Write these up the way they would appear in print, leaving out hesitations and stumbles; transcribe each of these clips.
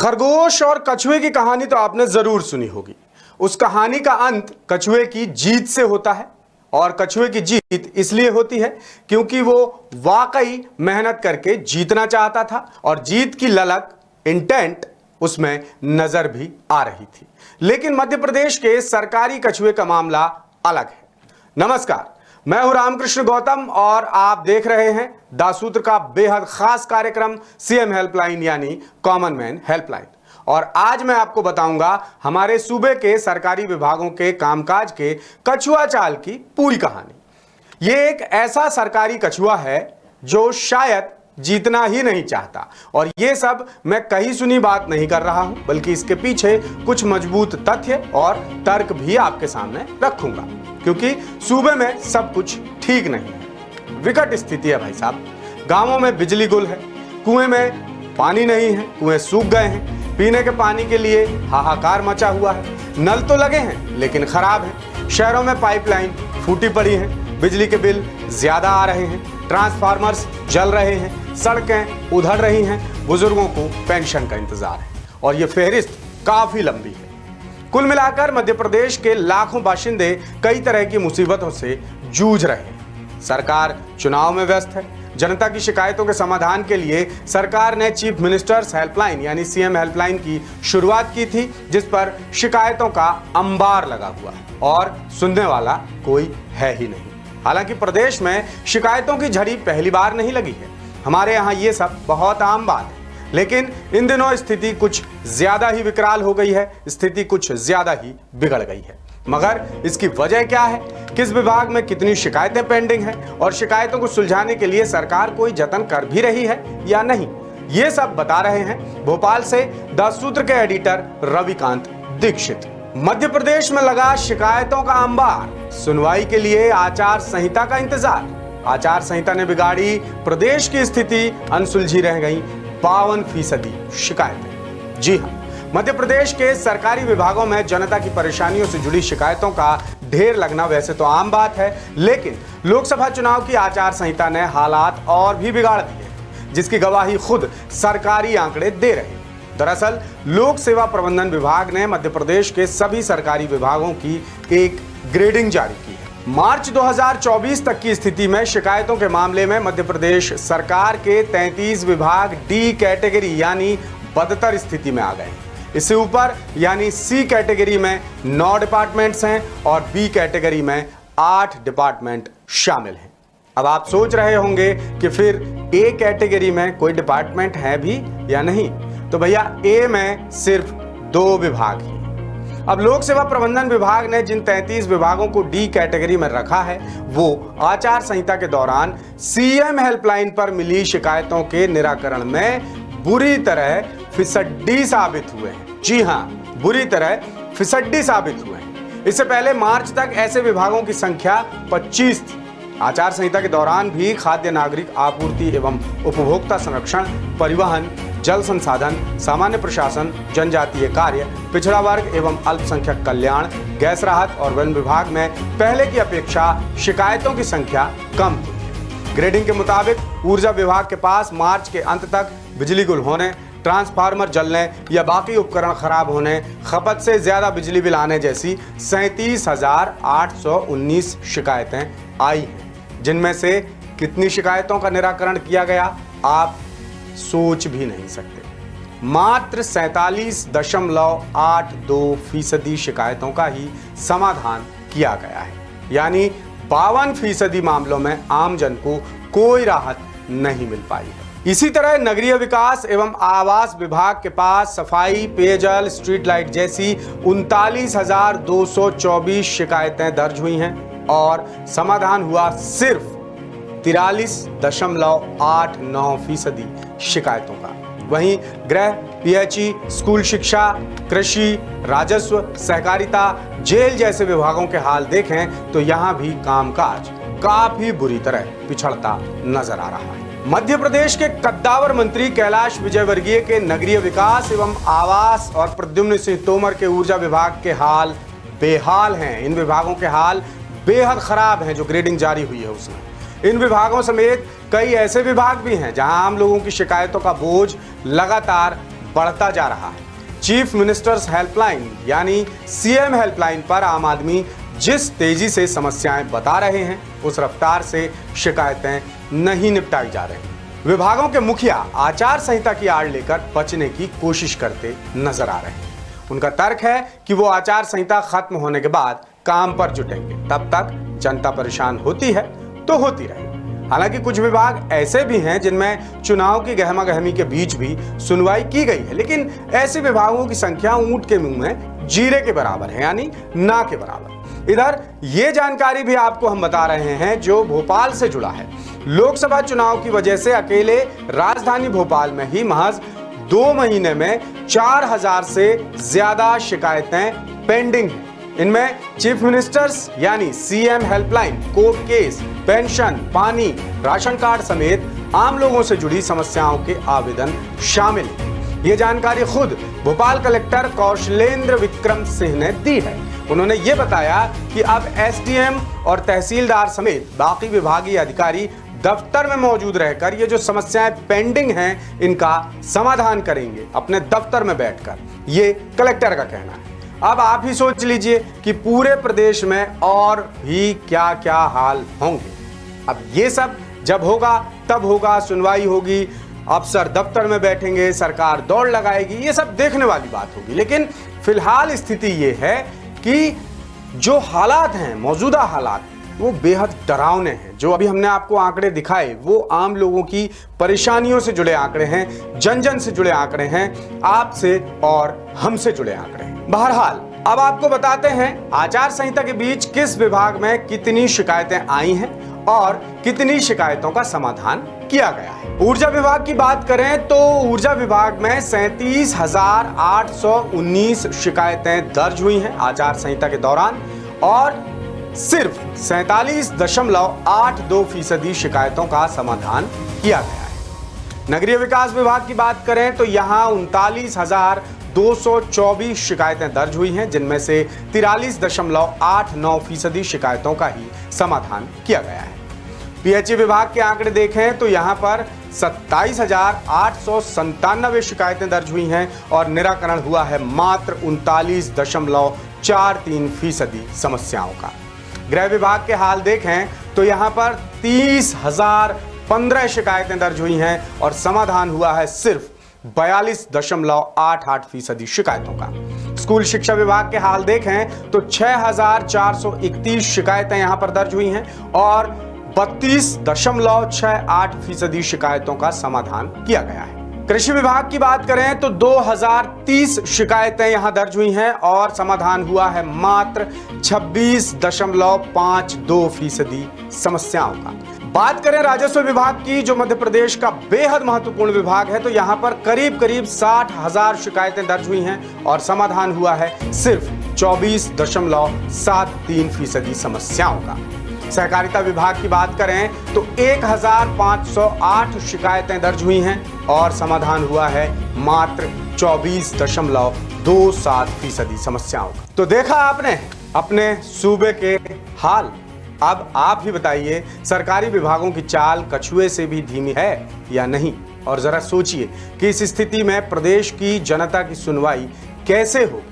खरगोश और कछुए की कहानी तो आपने जरूर सुनी होगी। उस कहानी का अंत कछुए की जीत से होता है और कछुए की जीत इसलिए होती है क्योंकि वो वाकई मेहनत करके जीतना चाहता था और जीत की ललक इंटेंट उसमें नजर भी आ रही थी। लेकिन मध्य प्रदेश के सरकारी कछुए का मामला अलग है। नमस्कार, मैं हूं रामकृष्ण गौतम और आप देख रहे हैं दासूत्र का बेहद खास कार्यक्रम सीएम हेल्पलाइन यानी कॉमन मैन हेल्पलाइन। और आज मैं आपको बताऊंगा हमारे सूबे के सरकारी विभागों के कामकाज के कछुआ चाल की पूरी कहानी। ये एक ऐसा सरकारी कछुआ है जो शायद जीतना ही नहीं चाहता और ये सब मैं कहीं सुनी बात नहीं कर रहा हूं, बल्कि इसके पीछे कुछ मजबूत तथ्य और तर्क भी आपके सामने रखूंगा, क्योंकि सूबे में सब कुछ ठीक नहीं है। विकट स्थिति है भाई साहब। गांवों में बिजली गुल है, कुएं में पानी नहीं है, कुएं सूख गए हैं, पीने के पानी के लिए हाहाकार मचा हुआ है। नल तो लगे हैं लेकिन खराब है। शहरों में पाइपलाइन फूटी पड़ी है, बिजली के बिल ज्यादा आ रहे हैं, ट्रांसफार्मर्स जल रहे हैं, सड़कें उधड़ रही हैं, बुजुर्गों को पेंशन का इंतजार है और ये फहरिस्त काफी लंबी है। कुल मिलाकर मध्य प्रदेश के लाखों बाशिंदे कई तरह की मुसीबतों से जूझ रहे हैं। सरकार चुनाव में व्यस्त है। जनता की शिकायतों के समाधान के लिए सरकार ने चीफ मिनिस्टर्स हेल्पलाइन यानी सीएम हेल्पलाइन की शुरुआत की थी, जिस पर शिकायतों का अंबार लगा हुआ है और सुनने वाला कोई है ही नहीं। हालांकि प्रदेश में शिकायतों की झड़ी पहली बार नहीं लगी है। हमारे यहाँ ये सब बहुत आम बात है, लेकिन इन दिनों स्थिति कुछ ज्यादा ही विकराल हो गई है, स्थिति कुछ ज्यादा ही बिगड़ गई है। मगर इसकी वजह क्या है, किस विभाग में कितनी शिकायतें पेंडिंग हैं और शिकायतों को सुलझाने के लिए सरकार कोई जतन कर भी रही है या नहीं, ये सब बता रहे हैं भोपाल से दासूत्र के एडिटर रविकांत दीक्षित। मध्य प्रदेश में लगा शिकायतों का अंबार, सुनवाई के लिए आचार संहिता का इंतजार। आचार संहिता ने बिगाड़ी प्रदेश की स्थिति, अनसुलझी रह गई 52% शिकायतें। जी हां, मध्य प्रदेश के सरकारी विभागों में जनता की परेशानियों से जुड़ी शिकायतों का ढेर लगना वैसे तो आम बात है, लेकिन लोकसभा चुनाव की आचार संहिता ने हालात और भी बिगाड़ दिए, जिसकी गवाही खुद सरकारी आंकड़े दे रहे हैं। दरअसल लोक सेवा प्रबंधन विभाग ने मध्य प्रदेश के सभी सरकारी विभागों की एक ग्रेडिंग जारी की है। मार्च 2024 तक की स्थिति में शिकायतों के मामले में मध्य प्रदेश सरकार के 33 विभाग डी कैटेगरी यानी बदतर स्थिति में आ गए। इससे ऊपर यानी सी कैटेगरी में 9 डिपार्टमेंट्स हैं और बी कैटेगरी में 8 डिपार्टमेंट शामिल हैं। अब आप सोच रहे होंगे कि फिर ए कैटेगरी में कोई डिपार्टमेंट है भी या नहीं, तो भैया ए में सिर्फ 2 विभाग ही। अब लोक सेवा प्रबंधन विभाग ने जिन 33 विभागों को डी कैटेगरी में रखा है, वो आचार संहिता के दौरान सीएम हेल्पलाइन पर मिली शिकायतों के निराकरण में बुरी तरह फिसड्डी साबित हुए हैं। जी हां, बुरी तरह फिसड्डी साबित हुए हैं। इससे पहले मार्च तक ऐसे विभागों की संख्या 25 थी। आचार संहिता के दौरान भी खाद्य नागरिक आपूर्ति एवं उपभोक्ता संरक्षण, परिवहन, जल संसाधन, सामान्य प्रशासन, जनजातीय कार्य, पिछड़ा वर्ग एवं अल्पसंख्यक कल्याण, गैस राहत और वन विभाग में पहले की अपेक्षा शिकायतों की संख्या कम थी। ग्रेडिंग के मुताबिक ऊर्जा विभाग के पास मार्च के अंत तक बिजली गुल होने, ट्रांसफार्मर जलने या बाकी उपकरण खराब होने, खपत से ज्यादा बिजली बिल आने जैसी 37,819 शिकायतें आई हैं, जिनमें से कितनी शिकायतों का निराकरण किया गया आप सोच भी नहीं सकते। मात्र 47.82% शिकायतों का ही समाधान किया गया है, यानी 52% मामलों में आम जन को कोई राहत नहीं मिल पाई है। इसी तरह नगरीय विकास एवं आवास विभाग के पास सफाई, पेयजल, स्ट्रीट लाइट जैसी 39,224 शिकायतें दर्ज हुई हैं और समाधान हुआ सिर्फ 43.89% शिकायतों का। वहीं गृह, पीएचई, स्कूल शिक्षा, कृषि, राजस्व, सहकारिता, जेल जैसे विभागों के हाल देखें तो यहां भी कामकाज काफी बुरी तरह पिछड़ता नजर आ रहा है। मध्य प्रदेश के कद्दावर मंत्री कैलाश विजयवर्गीय के नगरीय विकास एवं आवास और प्रद्युम्न सिंह तोमर के ऊर्जा विभाग के हाल बेहाल हैं। इन विभागों के हाल बेहद खराब हैं जो ग्रेडिंग जारी हुई है उसमें। इन विभागों समेत कई ऐसे विभाग भी हैं जहां आम लोगों की शिकायतों का बोझ लगातार बढ़ता जा रहा है। चीफ मिनिस्टर्स हेल्पलाइन यानी सीएम हेल्पलाइन पर आम आदमी जिस तेजी से समस्याएं बता रहे हैं, उस रफ्तार से शिकायतें नहीं निपटाई जा रही। विभागों के मुखिया आचार संहिता की आड़ लेकर बचने की कोशिश करते नजर आ रहे हैं। उनका तर्क है कि वो आचार संहिता खत्म होने के बाद काम पर जुटेंगे, तब तक जनता परेशान होती है तो होती रहे। हालांकि कुछ विभाग ऐसे भी हैं जिनमें चुनाव की गहमागहमी के बीच भी सुनवाई की गई है, लेकिन ऐसे विभागों की संख्या ऊंट के मुंह में जीरे के बराबर है, यानी ना के बराबर। इधर ये जानकारी भी आपको हम बता रहे हैं जो भोपाल से जुड़ा है। लोकसभा चुनाव की वजह से अकेले राजधानी भोपाल में ही महज 2 महीने में 4000 से ज्यादा शिकायतें पेंडिंग हैं। इनमें चीफ मिनिस्टर्स यानी CM helpline, court case, pension, पानी, राशन कार्ड समेत आम लोगों से जुड़ी समस्याओं के आवेदन शामिल हैं। ये जानकारी खुद भोपाल कलेक्टर कौशलेंद्र विक्रम सिंह ने दी है। उन्होंने ये बताया कि अब एसडीएम और तहसीलदार समेत बाकी विभागीय अधिकारी दफ्तर में मौजूद रहकर ये जो समस्याएं पेंडिंग हैं, इनका समाधान करेंगे अपने दफ्तर में बैठकर। ये कलेक्टर का कहना है। अब आप ही सोच लीजिए कि पूरे प्रदेश में और भी क्या क्या हाल होंगे। अब ये सब जब होगा तब होगा, सुनवाई होगी, अफसर दफ्तर में बैठेंगे, सरकार दौड़ लगाएगी, ये सब देखने वाली बात होगी। लेकिन फिलहाल स्थिति ये है कि जो हालात हैं, मौजूदा हालात, वो बेहद डरावने हैं। जो अभी हमने आपको आंकड़े दिखाए वो आम लोगों की परेशानियों से जुड़े आंकड़े हैं, जन जन से जुड़े आंकड़े हैं, आपसे और हमसे जुड़े आंकड़े हैं। बहरहाल अब आपको बताते हैं आचार संहिता के बीच किस विभाग में कितनी शिकायतें आई हैं और कितनी शिकायतों का समाधान किया गया है। ऊर्जा विभाग की बात करें तो ऊर्जा विभाग में 37,819 शिकायतें दर्ज हुई हैं आचार संहिता के दौरान और सिर्फ 47.82% शिकायतों का समाधान किया गया है। नगरीय विकास विभाग की बात करें तो यहां 39,224 शिकायतें दर्ज हुई हैं, जिनमें से 43.89% शिकायतों का ही समाधान किया गया है। पीएचई विभाग के आंकड़े देखें तो यहां पर 27,897 शिकायतें दर्ज हुई हैं और निराकरण हुआ है मात्र 39.43% समस्याओं का। गृह विभाग के हाल देखें तो यहां पर 30,015 शिकायतें दर्ज हुई हैं और समाधान हुआ है सिर्फ 42.88% शिकायतों का। स्कूल शिक्षा विभाग के हाल देखें तो 6,431 शिकायतें यहां पर दर्ज हुई हैं और 32.68% शिकायतों का समाधान किया गया है। कृषि विभाग की बात करें तो 2030 शिकायतें यहां दर्ज हुई हैं और समाधान हुआ है मात्र 26.52% समस्याओं का। बात करें राजस्व विभाग की, जो मध्य प्रदेश का बेहद महत्वपूर्ण विभाग है, तो यहां पर करीब 60,000 शिकायतें दर्ज हुई हैं और समाधान हुआ है सिर्फ 24.73% समस्याओं का। सहकारिता विभाग की बात करें तो 1,508 शिकायतें दर्ज हुई हैं और समाधान हुआ है मात्र 24.27% समस्याओं का। तो देखा आपने अपने सूबे के हाल। अब आप ही बताइए, सरकारी विभागों की चाल कछुए से भी धीमी है या नहीं? और जरा सोचिए कि इस स्थिति में प्रदेश की जनता की सुनवाई कैसे होगी।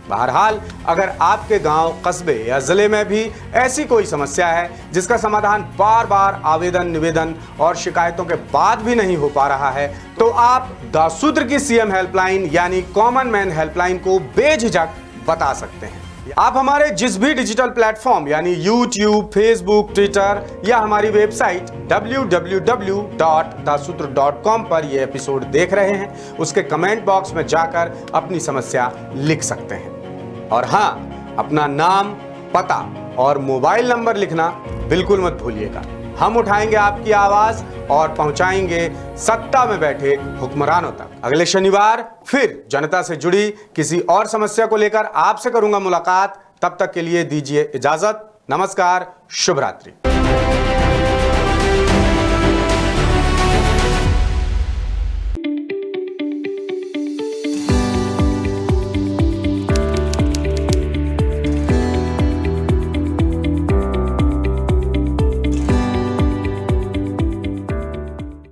बहरहाल अगर आपके गांव, कस्बे या जिले में भी ऐसी कोई समस्या है जिसका समाधान बार बार आवेदन, निवेदन और शिकायतों के बाद भी नहीं हो पा रहा है, तो आप दासूत्र की सीएम हेल्पलाइन यानी कॉमन मैन हेल्पलाइन को बेझिझक बता सकते हैं। आप हमारे जिस भी डिजिटल प्लेटफॉर्म यानी YouTube, Facebook, ट्विटर या हमारी वेबसाइट www.dasutra.com पर यह एपिसोड देख रहे हैं, उसके कमेंट बॉक्स में जाकर अपनी समस्या लिख सकते हैं। और हाँ, अपना नाम, पता और मोबाइल नंबर लिखना बिल्कुल मत भूलिएगा। हम उठाएंगे आपकी आवाज और पहुंचाएंगे सत्ता में बैठे हुक्मरानों तक। अगले शनिवार फिर जनता से जुड़ी किसी और समस्या को लेकर आपसे करूंगा मुलाकात। तब तक के लिए दीजिए इजाजत। नमस्कार, शुभ रात्रि।